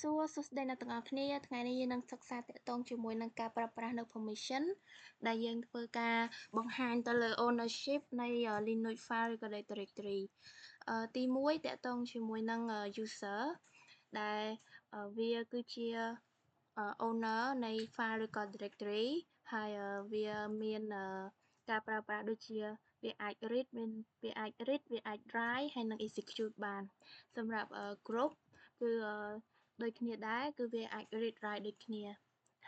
សួរសួស្តីអ្នកទាំងអស់គ្នាថ្ងៃនេះយើងនឹងសិក្សាទាក់ទងជាមួយនឹងការប្រើប្រាស់នៅ permission ដែលយើងធ្វើការបង្ហាញទៅលើ ownership នៃ Linux file ឬក៏ directory ទី1ទាក់ទងជាមួយនឹង user ដែលវាគឺជា owner នៃ file ឬក៏ directory ហើយវាមានការប្រើប្រាស់ដូចជាវាអាច read វាអាច write ហើយនឹង execute បានសម្រាប់ group គឺដូចគ្នាដែរគឺវាអាច read write ដូចគ្នា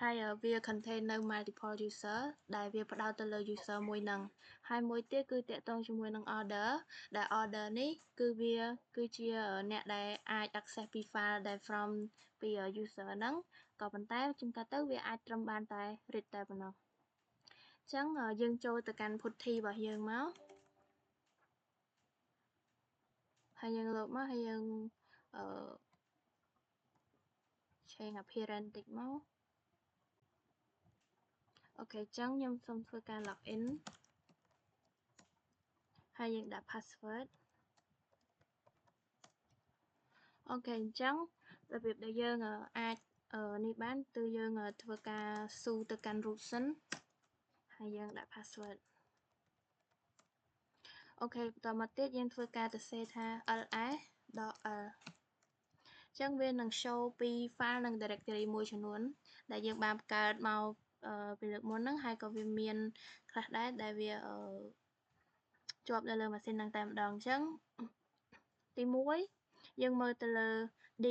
ហើយវា contain នៅ multiple user ដែលវាផ្ដោតទៅលើ user មួយនឹងហើយមួយទៀតគឺតាក់ទងជាមួយនឹង order ដែល order នេះគឺវាគឺជាអ្នកដែលអាច access ពី file ដែល from ពី user ហ្នឹងក៏ប៉ុន្តែជួនកាលទៅវាអាចត្រឹមបានតែ read តែប៉ុណ្ណោះអញ្ចឹងយើងចូលទៅកាន់ putty របស់យើងមកហើយយើងលោតមកហើយយើងchange appearance តិចមកអូខេអញ្ចឹងខ្ញុំសូមធ្វើការ login ហើយយើងដាក់ password អូខេអញ្ចឹងរបៀបដែលយើងអាចនេះបានគឺយើងធ្វើការស៊ូទៅកាន់ root សិនហើយយើងដាក់ password អូខេបន្តមកទៀតយើងធ្វើការទៅ set ថា ls.l អញ្ចឹងវានឹង show ពី file និង directory មួយចំនួនដែលយើងបានបង្កើតមកពីលើកមុនហ្នឹងហើយក៏វាមានខ្លះដែរដែលវាជាប់នៅលើម៉ាស៊ីនហ្នឹងតែម្ដងអញ្ចឹងទី1យើងមើលទៅលើ d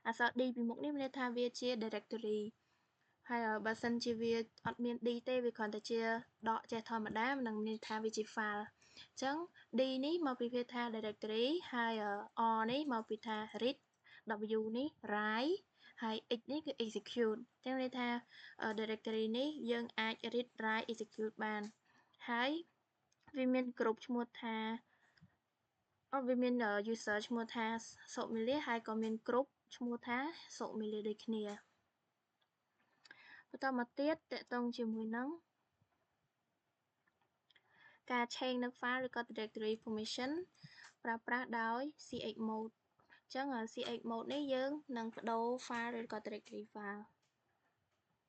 អក្សរ d ពីមុខនេះមានន័យថាវាជា directory ហើយបើសិនជាវាអត់មាន d ទេវាគ្រាន់តែជាដកចេះធម្មតាមិននឹងមានថាវាជា file អញ្ចឹង d នេះមកពីវាថា directory ហើយ r នេះមកពីថា read w នេះ write ហើយ x នេះគឺ execute អញ្ចឹងន័យថា directory នេះយើងអាច read write execute បានហើយវាមានក្រុមឈ្មោះថាវាមាន user ឈ្មោះថាសុមិលាហើយក៏មាន group ឈ្មោះថាសុមិលាដូចគ្នាបន្តមកទៀតតកតងជាមួយនឹងការ change នៅ file ឬក៏ directory permission ប្រើប្រាស់ដោយ chmod អញ្ចឹង chmod នេះយើងនឹងបដូរ file ឬក៏ directory file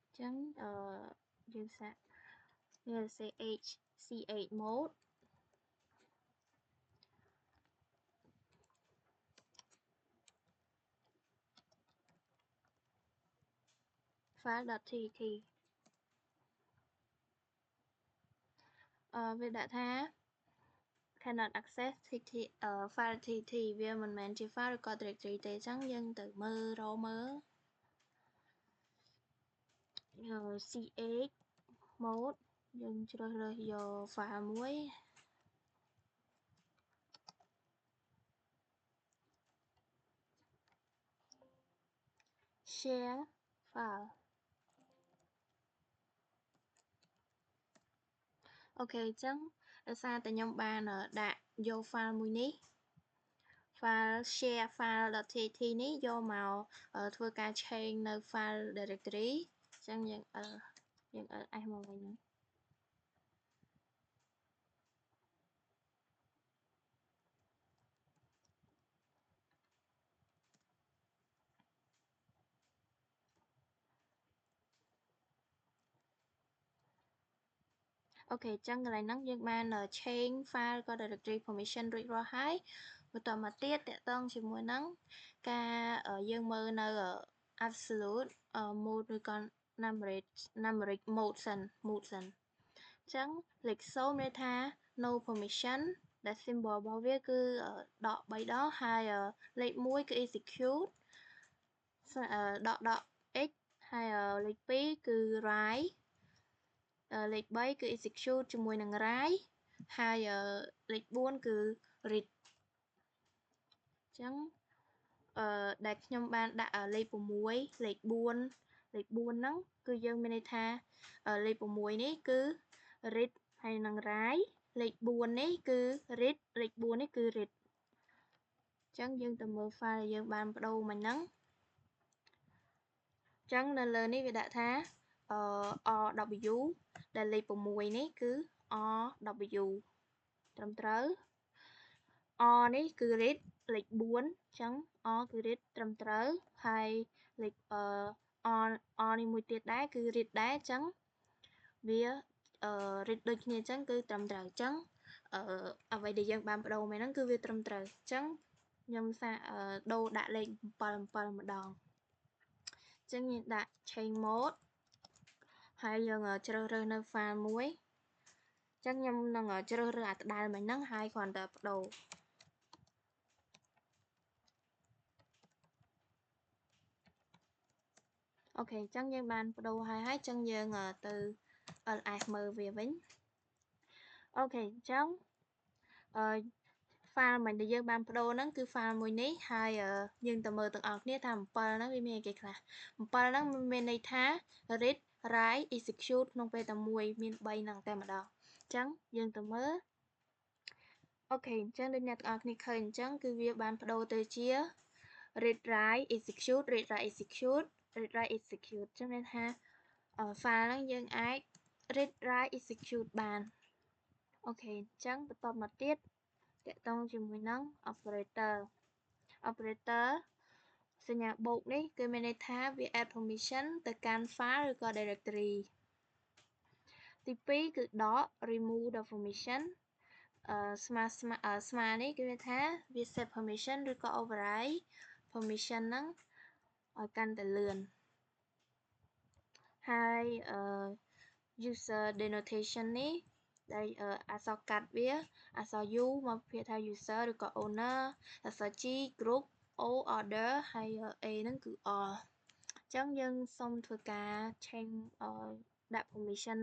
អញ្ចឹងយើងសាកវា chmod file.txt វាដាក់ថា cannot access txt file txt វាមិនមែនជា file ឬក៏ directory ទេអញ្ចឹងយើងទៅមើលរកមើលchmod យើងជ្រើសរើសយក file មួយ share file អូខេអញ្ចឹងដោយសារតែខ្ញុំបានដាក់យក file មួយនេះ file share file.txt នេះយកមកធ្វើការ change នៅ file directory អញ្ចឹងយើងls មកវិញហ្នឹងអូខេអញ្ចឹងកន្លែងហ្នឹងយើងបាន change file ក៏ directory permission រួចរាល់ហើយបន្តមកទៀតតកតងជាមួយនឹងការយើងមើលនៅ absolute mode ឬក៏ numeric mode សិនអញ្ចឹងលេខ0មានថា no permission ដែល symbol របស់វាគឺដក3ដងហើយលេខ1គឺ execute ដក x ហើយលេខ2គឺ write លេខ3គឺ execute ជាមួយនឹង write ហើយលេខ4គឺ read អញ្ចឹងដែលខ្ញុំបានដាក់លេខ6លេខ4ហ្នឹងគឺយើងមានន័យថាលេខ6នេះគឺ read ហើយនឹង write លេខ4នេះគឺ read លេខ4នេះគឺ read អញ្ចឹងយើងទៅមើល file យើងបានបដូរមិញហ្នឹងអញ្ចឹងនៅលើនេះវាដាក់ថា rw ដែលលេខ6នេះគឺ rw ត្រឹមត្រូវ r នេះគឺ read លេខ4ចឹង o គឺ read ត្រឹមត្រូវហើយលេខo នេះមួយទៀតដែរគឺ read ដែរចឹងវា read ដូចគ្នាចឹងគឺត្រឹមត្រូវចឹងអ្វីដែលយើងបានបដូរមកហ្នឹងគឺវាត្រឹមត្រូវចឹងខ្ញុំដូរដាក់លេខ7ម្ដងចឹងយើងដាក់ change mode ហើយយើងជ្រើសរើសនៅ file មួយចឹងខ្ញុំនឹងជ្រើសរើសអាដដែលមិញហ្នឹងហើយគ្រាន់តែបដូរអូខេចឹងយើងបានបដូរហើយចឹងយើងទៅ ls មើលវាវិញអូខេចឹងfile មិញដែលយើងបានបដូរហ្នឹងគឺ file មួយនេះហើយយើងទៅមើលទាំងអស់គ្នាថា7ហ្នឹងវាមានអីគេខ្លះ7ហ្នឹងមានន័យថា read write execute ក្នុងពេលតែមួយមាន3ហ្នឹងតែម្ដងអញ្ចឹងយើងទៅមើលអូខេអញ្ចឹងដូចអ្នកទាំងអស់គ្នាឃើញអញ្ចឹងគឺវាបានបដូរទៅជា read write execute read write execute read write execute អញ្ចឹងមានថា file ហ្នឹងយើងអាច read write execute បានអូខេអញ្ចឹងបន្តមកទៀតតាក់ទងជាមួយនឹង operator សញ្ញាបូកនេះគឺមានន័យថាវា add permission ទៅកាន់ file ឬក៏ directory ទី2គឺ dot remove the permission ស្មានេះគឺមានថាវា set permission ឬក៏ override permission ហ្នឹងឲ្យកាន់តែលឿនហើយ user denotation នេះដែលអក្សរកាត់វាអក្សរ U មកប្រភេទថា user ឬក៏ owner អក្សរ G group O order ហើយ A ហ្នឹងគឺ all អញ្ចឹងយើងសូមធ្វើការ change ដាក់ permission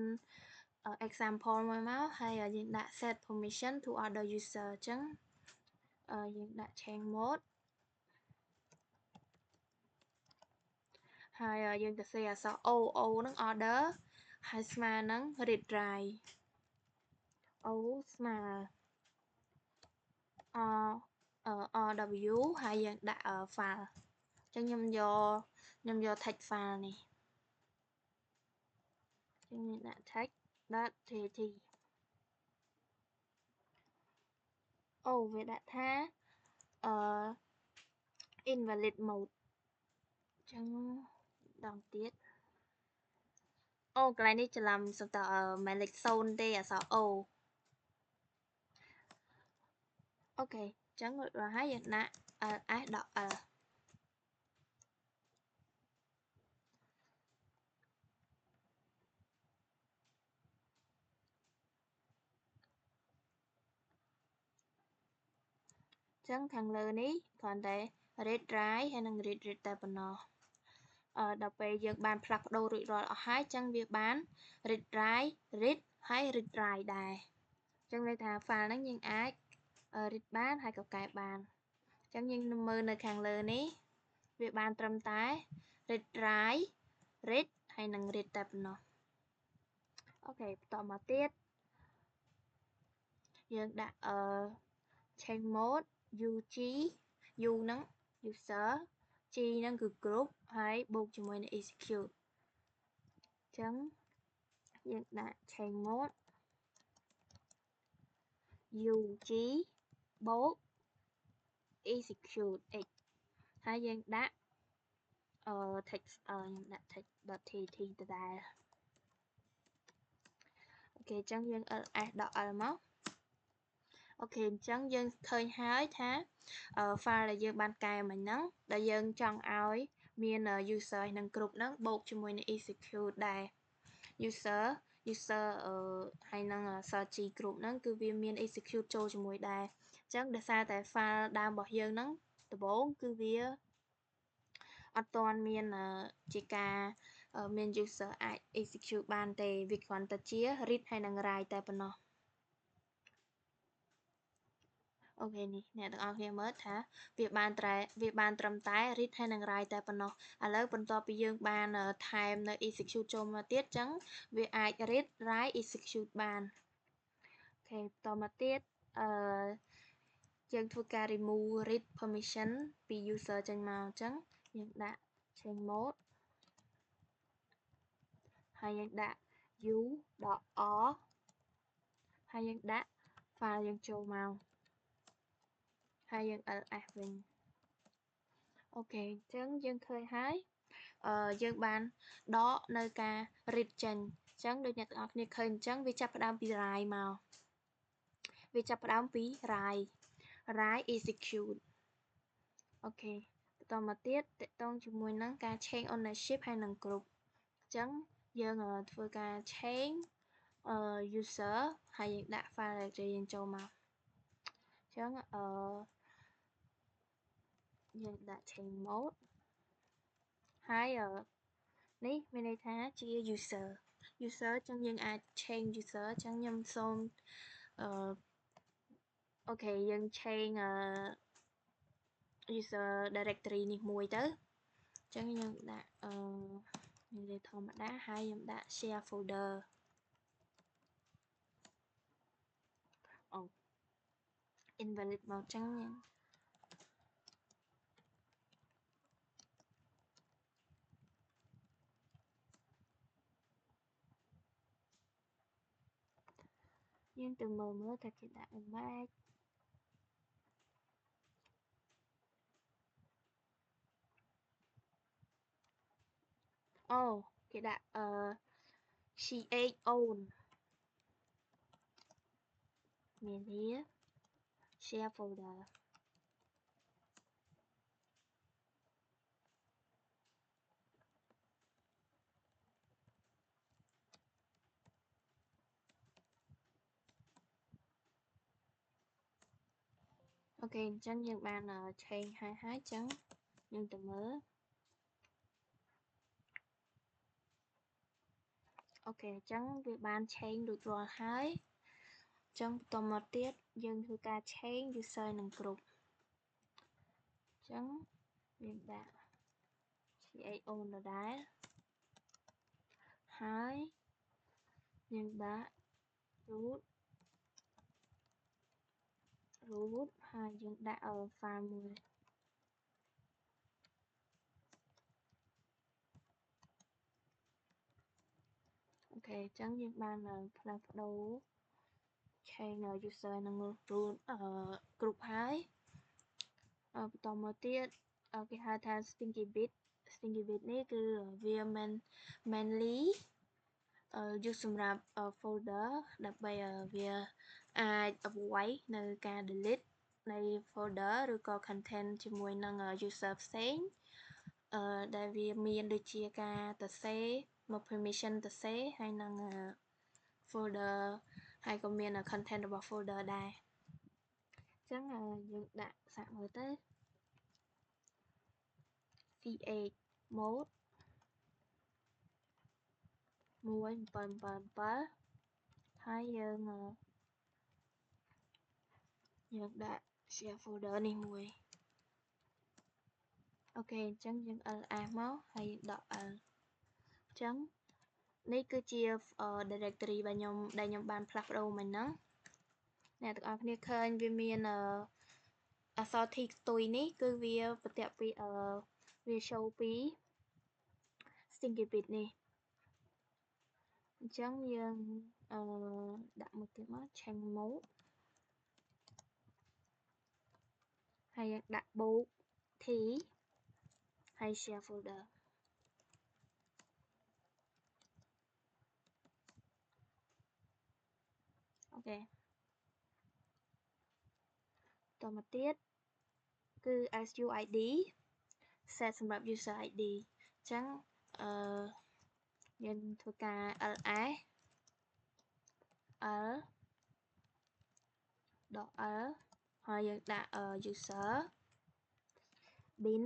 example មួយមកហើយយើងដាក់ set permission to other user អញ្ចឹងយើងដាក់ change mode ហើយយើងទៅសេអក្សរ O ហ្នឹង order ហើយស្មើនឹង read write O ស្មើ RW ហើយយើងដាក់ file អញ្ចឹងខ្ញុំយក text file នេះអញ្ចឹងយើងដាក់ text.tt អូវាដាក់ថាinvalid mode អញ្ចឹងដងទៀតអូកន្លែងនេះច្រឡំសុទ្ធតែមិនលេខ0ទេអក្សរ O អូខេអញ្ចឹងរួចរាល់ហើយយើងដាក់ ls.l ចឹងខាងលើនេះគ្រាន់តែ read write ហើយនឹង read តែប៉ុណ្ណោះដល់ពេលយើងបានផ្លាស់ប្ដូររួចរាល់អស់ហើយចឹងវាបាន read write read ហើយ read write ដែរចឹងន័យថា file ហ្នឹងយើងអាច read បានហើយកកែបានចឹងយើងមើលនៅខាងលើនេះវាបានត្រឹមតែ read write read ហើយនឹង read តែប៉ុណ្ណោះអូខេបន្តមកទៀតយើងដាក់ change mode UG U ហ្នឹង user G ហ្នឹងគឺ group ហើយបូកជាមួយនឹង execute អញ្ចឹងយើងដាក់ change mode UG បូក execute x ហើយយើងដាក់text ខ្ញុំដាក់ text.tt ដដែលអូខេអញ្ចឹងយើង ls.l មកអូខេអញ្ចឹងយើងឃើញហើយថា file ដែលយើងបានកែមិញហ្នឹងដែលយើងចង់ឲ្យមាន user ហើយនឹង group ហ្នឹងបូកជាមួយនឹង execute ដែរ user ហើយនឹង search group ហ្នឹងគឺវាមាន execute ចូលជាមួយដែរអញ្ចឹងដោយសារតែ file ដើមរបស់យើងហ្នឹងដំបូងគឺវាអត់ទាន់មានជាការមាន user អាច execute បានទេវាគ្រាន់តែជា read ហើយនឹង write តែប៉ុណ្ណោះអូខេនេះអ្នកទាំងអស់គ្នាមើលថាវាបានត្រឹមតែ read ហើយនឹង write តែប៉ុណ្ណោះឥឡូវបន្ទាប់ពីយើងបានថែមនៅ execute ចូលមកទៀតអញ្ចឹងវាអាច read write execute បានអូខេបន្តមកទៀតយើងធ្វើការ remove read permission ពី user ចេញមកអញ្ចឹងយើងដាក់ change mode ហើយយើងដាក់ u.r ហើយយើងដាក់ file យើងចូលមក ហើយយើង ls វិញអូខេអញ្ចឹងយើងឃើញហើយយើងបានដកនៅការ read ចេញអញ្ចឹងដូចអ្នកទាំងអស់គ្នាឃើញអញ្ចឹងវាចាប់ផ្ដើមពី rai មកវាចាប់ផ្ដើមពី rai execute អូខេបន្តមកទៀតតកតងជាមួយនឹងការ change ownership ហើយនឹង group អញ្ចឹងយើងធ្វើការ change user ហើយយើងដាក់ file directory យើងចូលមកអញ្ចឹងយើងដាក់ change mode ហើយនេះមានន័យថាជា user អញ្ចឹងយើងអាច change user អញ្ចឹងខ្ញុំសូមអូខេយើង change user directory នេះមួយទៅអញ្ចឹងយើងដាក់និយាយធម្មតាហើយខ្ញុំដាក់ share folder អូ invalid មកអញ្ចឹងយើងទៅមើលថាគេដាក់មិនម៉េចអូគេដាក់ch own មានវា share folder អូខេអញ្ចឹងយើងបាន change ហើយអញ្ចឹងយើងទៅមើលអូខេអញ្ចឹងវាបាន change រួចរាល់ហើយអញ្ចឹងបន្តមកទៀតយើងធ្វើការ change user និង group អញ្ចឹងយើងដាក់ ch own ដដែលហើយយើងដាក់ root ហើយយើងដាក់ file មួយអូខេអញ្ចឹងយើងបានផ្លាស់ប្ដូរ change user និង root group ហើយបន្តមកទៀតគេហៅថា stinky bit នេះគឺវា mainly យកសម្រាប់ folder ដើម្បីវាអាច avoid នៅការ delete នៃ folder ឬក៏ content ជាមួយនឹង user ផ្សេងដែលវាមានដូចជាការសរសេរមក permission សរសេរហើយនឹង folder ហើយក៏មាន content របស់ folder ដែរអញ្ចឹងយើងដាក់សាកមើលទៅ ch mode 1777ហើយយើងដាក់ share folder នេះមួយអូខេអញ្ចឹងយើង ls មកហើយដក l អញ្ចឹងនេះគឺជា directory ដែលខ្ញុំបានផ្លាស់ប្ដូរមិញហ្នឹងអ្នកទាំងអស់គ្នាឃើញវាមានអក្សរ t ខ្ទុយនេះគឺវាបន្ទាក់ពីវា show ពី stinky bit នេះអញ្ចឹងយើងដាក់មួយទៀតមក change mode ហើយយើងដាក់បូក t ហើយ share folder អូខេតមកទៀតគឺ suid set សម្រាប់ user id អញ្ចឹងយើងធ្វើការ ls l ដក l ហើយយើងដាក់ user bin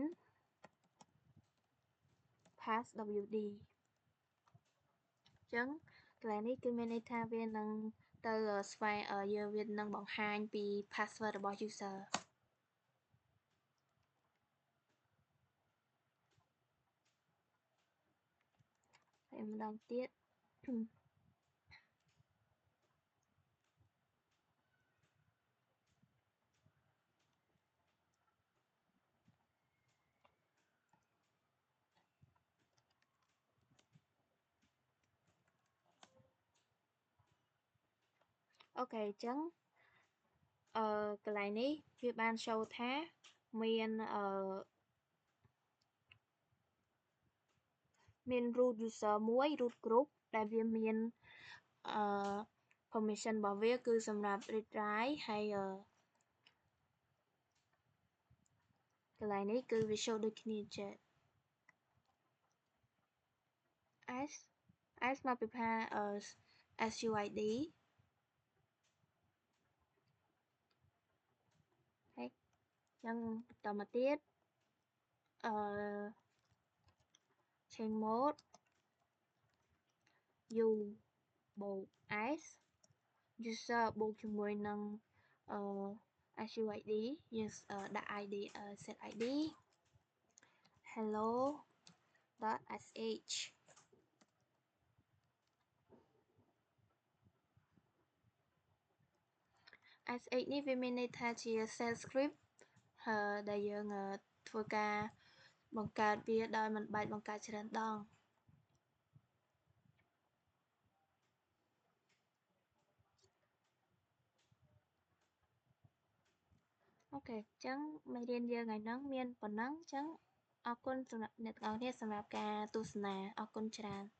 pass wd អញ្ចឹងកន្លែងនេះគឺមានន័យថាវានឹងទៅស្វែងវានឹងបង្ហាញពី password របស់ user ហើយម្ដងទៀតអូខេអញ្ចឹង cái này ní phía ban show thá miền miền root user muối root group đại viên miền permission bảo vệ cứ sầm rạp retry hay cái này ní cứ visual được kia chết as mà prepare SUID hay chẳng tao mà tiết change mode u bộ as user bộជាមួយនឹង SUID យើងដាក់ ID set ID hello.sh sh នេះវាមានន័យថាជា shell script ដែលយើងធ្វើការបង្កើតវាដោយមិនបាច់បង្កើតច្រើនដងអូខេអញ្ចឹងមេរៀនយើងថ្ងៃហ្នឹងមានប៉ុណ្ណឹងអញ្ចឹងអរគុណសម្រាប់អ្នកទាំងអស់គ្នាសម្រាប់ការទស្សនាអរគុណច្រើន